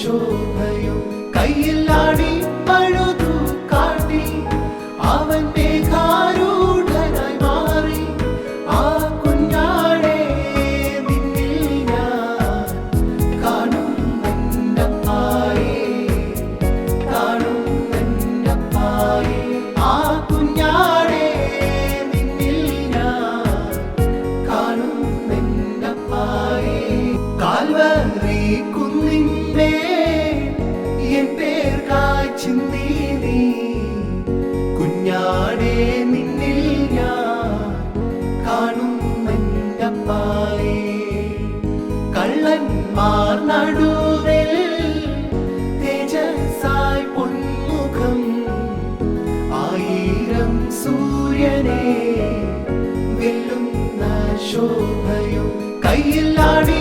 ശോഭയും കയ്യിലാടി പഴുതു കാട്ടി അവൻ മേഘാരൂഢനായി മാറി. ആ കുഞ്ഞാടേ നിന്നിൽ ഞാൻ കാണുന്നെന്നപ്പായേ, കാണുന്നെന്നപ്പായേ. ആ കുഞ്ഞാടേ നിന്നിൽ ഞാൻ കാണുന്നെന്നപ്പായേ. കാൽവരി കുന്നിന്മേൽ എൻ പേർക്കായി ചിന്തി നീ കുഞ്ഞാടേ നിന്നിൽ ഞാൻ കാണുന്നെന്നപ്പായേ. കള്ളന്മാർ നടുവിൽ തേജസ്സായി പൊന്മുഖം, ആയിരം സൂര്യനെ വെല്ലുന്ന ശോഭയും കയ്യിലാടി